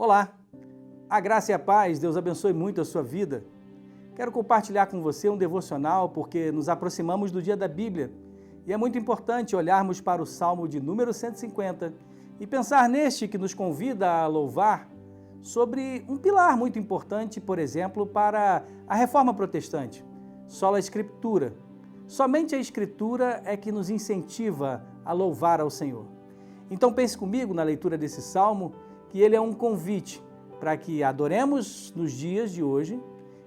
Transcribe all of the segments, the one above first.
Olá, a graça e a paz, Deus abençoe muito a sua vida. Quero compartilhar com você um devocional porque nos aproximamos do dia da Bíblia e é muito importante olharmos para o Salmo de número 150 e pensar neste que nos convida a louvar sobre um pilar muito importante, por exemplo, para a Reforma Protestante, sola Escritura. Somente a Escritura é que nos incentiva a louvar ao Senhor. Então pense comigo na leitura desse Salmo, que ele é um convite para que adoremos nos dias de hoje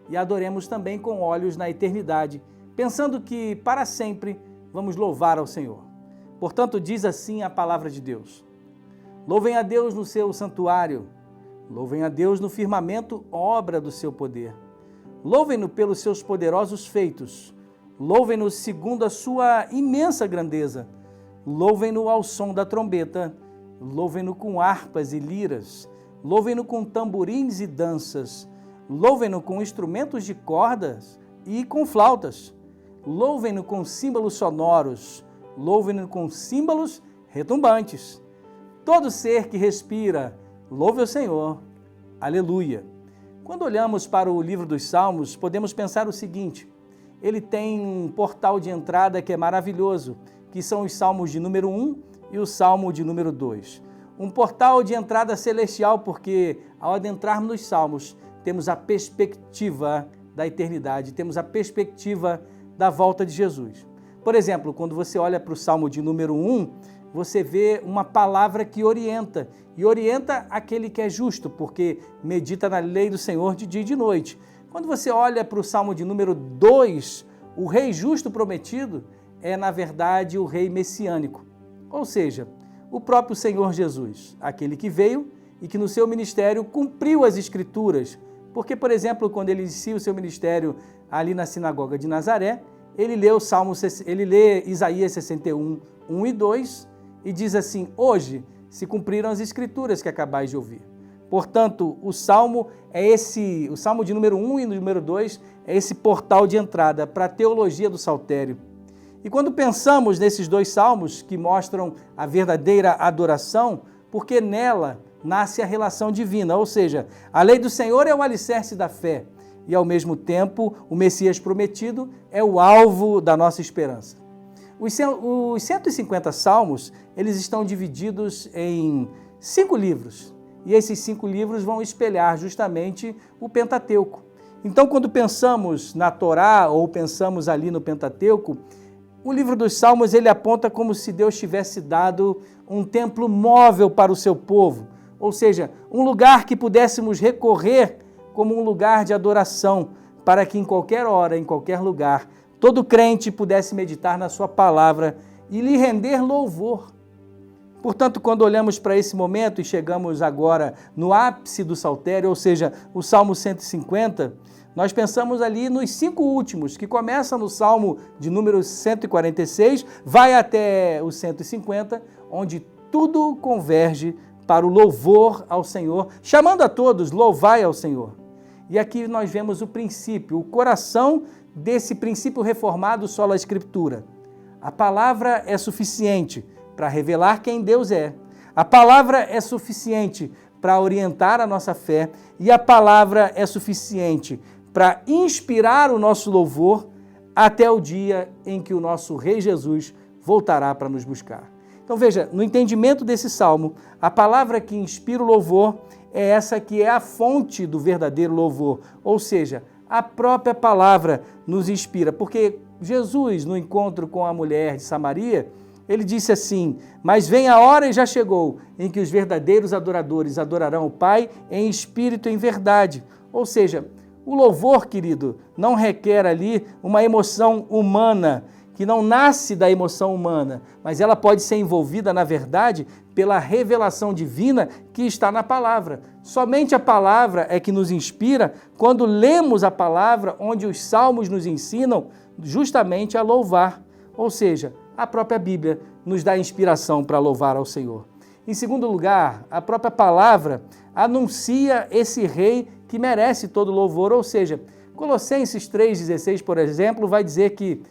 e adoremos também com olhos na eternidade, pensando que para sempre vamos louvar ao Senhor. Portanto, diz assim a palavra de Deus: louvem a Deus no seu santuário, louvem a Deus no firmamento, obra do seu poder. Louvem-no pelos seus poderosos feitos, louvem-no segundo a sua imensa grandeza, louvem-no ao som da trombeta, louvem-no com harpas e liras, louvem-no com tamborins e danças, louvem-no com instrumentos de cordas e com flautas, louvem-no com símbolos sonoros, louvem-no com símbolos retumbantes. Todo ser que respira, louve o Senhor. Aleluia! Quando olhamos para o livro dos Salmos, podemos pensar o seguinte: ele tem um portal de entrada que é maravilhoso, que são os Salmos de número 1 e o Salmo de número 2. Um portal de entrada celestial, porque ao adentrarmos nos Salmos, temos a perspectiva da eternidade, temos a perspectiva da volta de Jesus. Por exemplo, quando você olha para o Salmo de número 1, você vê uma palavra que orienta, e orienta aquele que é justo, porque medita na lei do Senhor de dia e de noite. Quando você olha para o Salmo de número 2, o rei justo prometido é, na verdade, o rei messiânico, ou seja, o próprio Senhor Jesus, aquele que veio e que no seu ministério cumpriu as Escrituras, porque, por exemplo, quando ele inicia o seu ministério ali na sinagoga de Nazaré, ele lê Isaías 61, 1 e 2 e diz assim: hoje se cumpriram as Escrituras que acabais de ouvir. Portanto, o Salmo de número 1 e número 2 é esse portal de entrada para a teologia do saltério. E quando pensamos nesses dois salmos que mostram a verdadeira adoração, porque nela nasce a relação divina, ou seja, a lei do Senhor é o alicerce da fé e, ao mesmo tempo, o Messias prometido é o alvo da nossa esperança. Os 150 salmos, eles estão divididos em 5 livros, e esses 5 livros vão espelhar justamente o Pentateuco. Então, quando pensamos na Torá ou pensamos ali no Pentateuco, o livro dos Salmos ele aponta como se Deus tivesse dado um templo móvel para o seu povo, ou seja, um lugar que pudéssemos recorrer como um lugar de adoração, para que em qualquer hora, em qualquer lugar, todo crente pudesse meditar na sua palavra e lhe render louvor. Portanto, quando olhamos para esse momento e chegamos agora no ápice do saltério, ou seja, o Salmo 150, nós pensamos ali nos 5 últimos, que começa no Salmo de número 146, vai até o 150, onde tudo converge para o louvor ao Senhor, chamando a todos, louvai ao Senhor. E aqui nós vemos o princípio, o coração desse princípio reformado sola Escritura. A palavra é suficiente para revelar quem Deus é. A palavra é suficiente para orientar a nossa fé e a palavra é suficiente para inspirar o nosso louvor até o dia em que o nosso Rei Jesus voltará para nos buscar. Então veja, no entendimento desse salmo, a palavra que inspira o louvor é essa que é a fonte do verdadeiro louvor, ou seja, a própria palavra nos inspira, porque Jesus, no encontro com a mulher de Samaria, ele disse assim: mas vem a hora e já chegou, em que os verdadeiros adoradores adorarão o Pai em espírito e em verdade, ou seja, o louvor, querido, não requer ali uma emoção humana, que não nasce da emoção humana, mas ela pode ser envolvida, na verdade, pela revelação divina que está na palavra. Somente a palavra é que nos inspira quando lemos a palavra, onde os salmos nos ensinam justamente a louvar. Ou seja, a própria Bíblia nos dá inspiração para louvar ao Senhor. Em segundo lugar, a própria palavra anuncia esse rei que merece todo louvor, ou seja, Colossenses 3,16, por exemplo, vai dizer que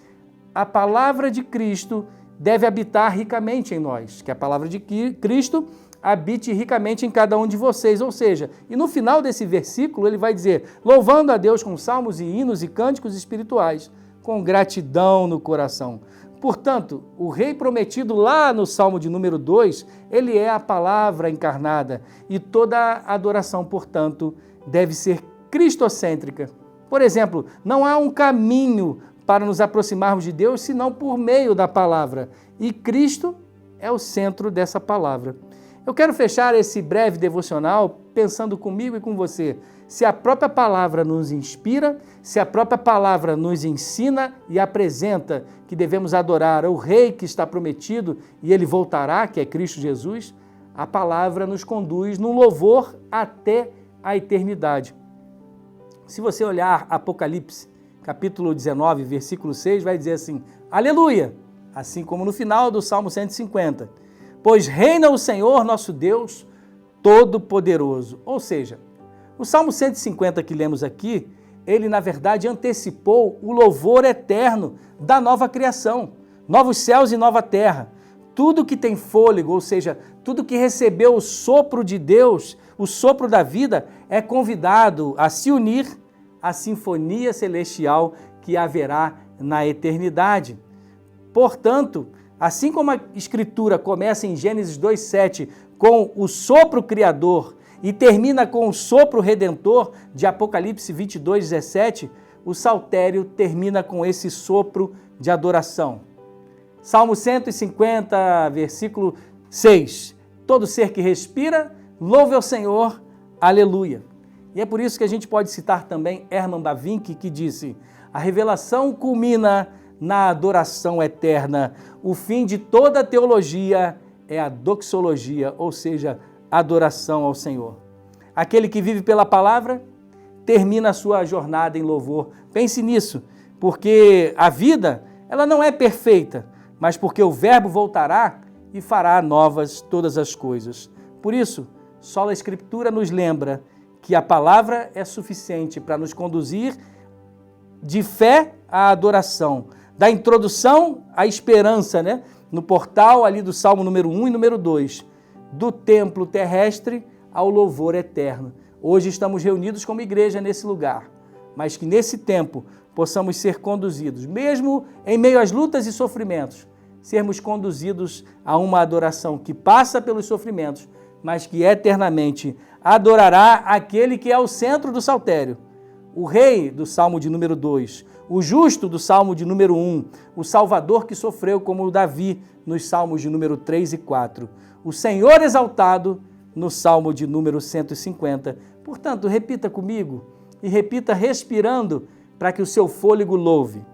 a palavra de Cristo deve habitar ricamente em nós, que a palavra de Cristo habite ricamente em cada um de vocês. Ou seja, e no final desse versículo ele vai dizer, louvando a Deus com salmos e hinos e cânticos espirituais, com gratidão no coração. Portanto, o rei prometido lá no Salmo de número 2, ele é a palavra encarnada e toda adoração, portanto, deve ser cristocêntrica. Por exemplo, não há um caminho para nos aproximarmos de Deus senão por meio da palavra. E Cristo é o centro dessa palavra. Eu quero fechar esse breve devocional pensando comigo e com você. Se a própria palavra nos inspira, se a própria palavra nos ensina e apresenta que devemos adorar o Rei que está prometido e ele voltará, que é Cristo Jesus, a palavra nos conduz num louvor até a eternidade. Se você olhar Apocalipse, capítulo 19, versículo 6, vai dizer assim, aleluia, assim como no final do Salmo 150, pois reina o Senhor nosso Deus Todo-Poderoso. Ou seja, o Salmo 150 que lemos aqui, ele na verdade antecipou o louvor eterno da nova criação, novos céus e nova terra. Tudo que tem fôlego, ou seja, tudo que recebeu o sopro de Deus, o sopro da vida, é convidado a se unir à sinfonia celestial que haverá na eternidade. Portanto, assim como a Escritura começa em Gênesis 2,7 com o sopro criador e termina com o sopro redentor de Apocalipse 22,17, o saltério termina com esse sopro de adoração. Salmo 150, versículo 6. Todo ser que respira, louve ao Senhor, aleluia. E é por isso que a gente pode citar também Herman Bavinck, que disse, a revelação culmina na adoração eterna. O fim de toda teologia é a doxologia, ou seja, adoração ao Senhor. Aquele que vive pela palavra termina a sua jornada em louvor. Pense nisso, porque a vida ela não é perfeita, mas porque o Verbo voltará e fará novas todas as coisas. Por isso, só a Escritura nos lembra que a palavra é suficiente para nos conduzir de fé à adoração, da introdução à esperança, né? No portal ali do Salmo número 1 e número 2, do templo terrestre ao louvor eterno. Hoje estamos reunidos como igreja nesse lugar, mas que nesse tempo possamos ser conduzidos, mesmo em meio às lutas e sofrimentos, sermos conduzidos a uma adoração que passa pelos sofrimentos, mas que eternamente adorará aquele que é o centro do saltério, o Rei do Salmo de número 2, o justo do Salmo de número 1, o Salvador que sofreu como Davi nos Salmos de número 3 e 4, o Senhor exaltado no Salmo de número 150. Portanto, repita comigo e repita respirando para que o seu fôlego louve.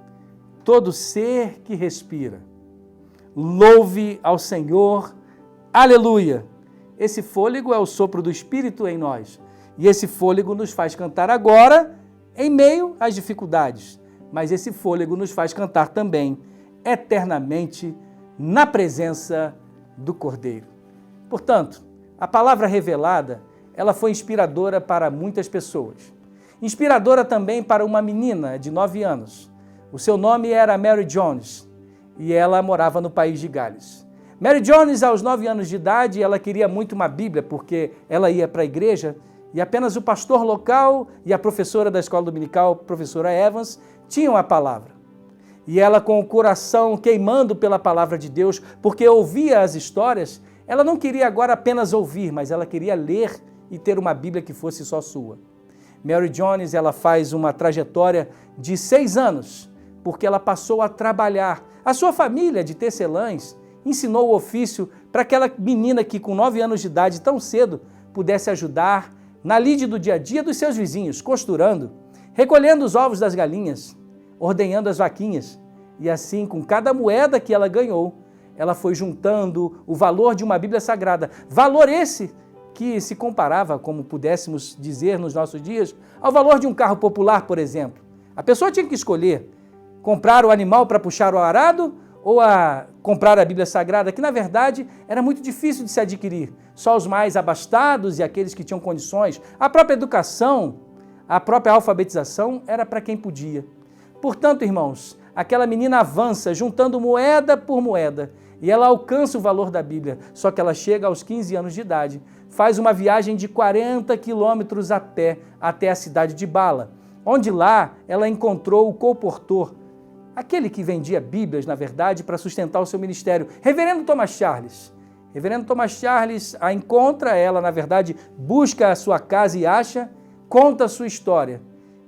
Todo ser que respira, louve ao Senhor, aleluia. Esse fôlego é o sopro do Espírito em nós e esse fôlego nos faz cantar agora em meio às dificuldades, mas esse fôlego nos faz cantar também eternamente na presença do Cordeiro. Portanto, a palavra revelada, ela foi inspiradora para muitas pessoas. Inspiradora também para uma menina de 9 anos. O seu nome era Mary Jones e ela morava no país de Gales. Mary Jones, aos 9 anos de idade, ela queria muito uma Bíblia porque ela ia para a igreja e apenas o pastor local e a professora da escola dominical, professora Evans, tinham a palavra. E ela, com o coração queimando pela palavra de Deus, porque ouvia as histórias, ela não queria agora apenas ouvir, mas ela queria ler e ter uma Bíblia que fosse só sua. Mary Jones, ela faz uma trajetória de 6 anos, porque ela passou a trabalhar. A sua família de tecelãs ensinou o ofício para aquela menina que com 9 anos de idade, tão cedo, pudesse ajudar na lide do dia a dia dos seus vizinhos, costurando, recolhendo os ovos das galinhas, ordenhando as vaquinhas. E assim, com cada moeda que ela ganhou, ela foi juntando o valor de uma Bíblia Sagrada. Valor esse que se comparava, como pudéssemos dizer nos nossos dias, ao valor de um carro popular, por exemplo. A pessoa tinha que escolher comprar o animal para puxar o arado ou comprar a Bíblia Sagrada, que na verdade era muito difícil de se adquirir. Só os mais abastados e aqueles que tinham condições. A própria educação, a própria alfabetização era para quem podia. Portanto, irmãos, aquela menina avança juntando moeda por moeda. e ela alcança o valor da Bíblia, só que ela chega aos 15 anos de idade, faz uma viagem de 40 quilômetros a pé até a cidade de Bala, onde lá ela encontrou o colportor, aquele que vendia Bíblias, na verdade, para sustentar o seu ministério, Reverendo Thomas Charles. Reverendo Thomas Charles a encontra, ela, na verdade, busca a sua casa e acha, conta a sua história.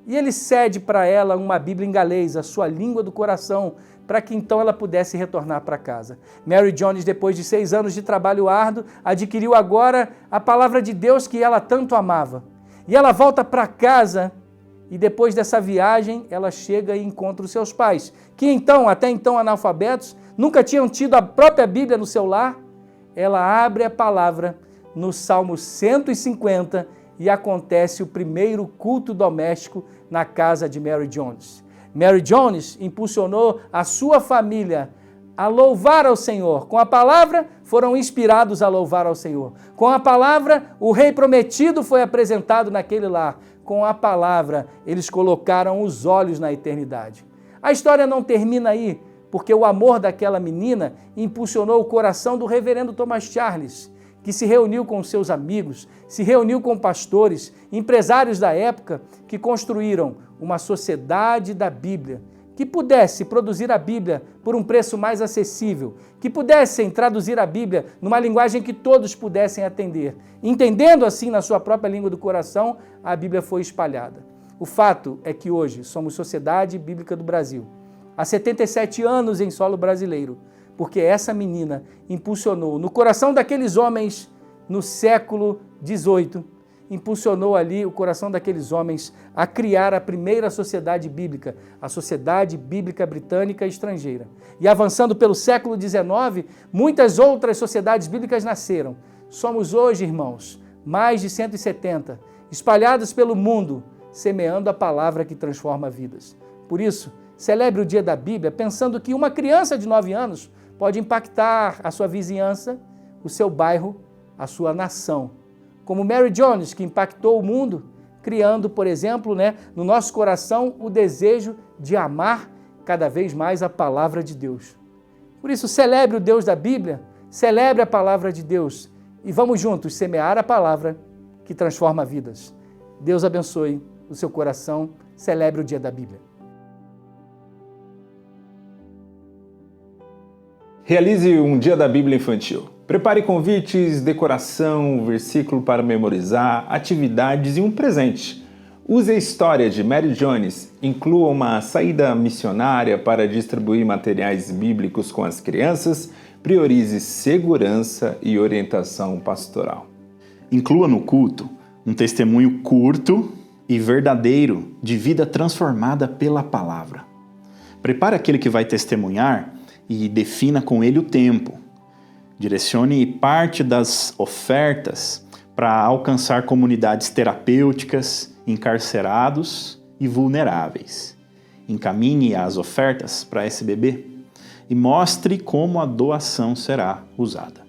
E ele cede para ela uma Bíblia em galês, a sua língua do coração, para que então ela pudesse retornar para casa. Mary Jones, depois de 6 anos de trabalho árduo, adquiriu agora a palavra de Deus que ela tanto amava. E ela volta para casa e depois dessa viagem ela chega e encontra os seus pais, que então, até então analfabetos, nunca tinham tido a própria Bíblia no seu lar. Ela abre a palavra no Salmo 150 e acontece o primeiro culto doméstico na casa de Mary Jones. Mary Jones impulsionou a sua família a louvar ao Senhor. Com a palavra, foram inspirados a louvar ao Senhor. Com a palavra, o rei prometido foi apresentado naquele lar. Com a palavra, eles colocaram os olhos na eternidade. A história não termina aí, porque o amor daquela menina impulsionou o coração do reverendo Thomas Charles, que se reuniu com seus amigos, se reuniu com pastores, empresários da época, que construíram uma sociedade da Bíblia, que pudesse produzir a Bíblia por um preço mais acessível, que pudessem traduzir a Bíblia numa linguagem que todos pudessem atender. Entendendo assim na sua própria língua do coração, a Bíblia foi espalhada. O fato é que hoje somos Sociedade Bíblica do Brasil, há 77 anos em solo brasileiro, porque essa menina impulsionou no coração daqueles homens no século XVIII, impulsionou ali o coração daqueles homens a criar a primeira sociedade bíblica, a Sociedade Bíblica Britânica Estrangeira. E avançando pelo século XIX, muitas outras sociedades bíblicas nasceram. Somos hoje, irmãos, mais de 170, espalhados pelo mundo, semeando a palavra que transforma vidas. Por isso, celebre o Dia da Bíblia pensando que uma criança de 9 anos pode impactar a sua vizinhança, o seu bairro, a sua nação. Como Mary Jones, que impactou o mundo, criando, por exemplo, no nosso coração o desejo de amar cada vez mais a palavra de Deus. Por isso, celebre o Deus da Bíblia, celebre a palavra de Deus e vamos juntos semear a palavra que transforma vidas. Deus abençoe o seu coração, celebre o Dia da Bíblia. Realize um Dia da Bíblia infantil. Prepare convites, decoração, versículo para memorizar, atividades e um presente. Use a história de Mary Jones, inclua uma saída missionária para distribuir materiais bíblicos com as crianças, priorize segurança e orientação pastoral. Inclua no culto um testemunho curto e verdadeiro de vida transformada pela palavra. Prepare aquele que vai testemunhar e defina com ele o tempo. Direcione parte das ofertas para alcançar comunidades terapêuticas, encarcerados e vulneráveis. Encaminhe as ofertas para SBB e mostre como a doação será usada.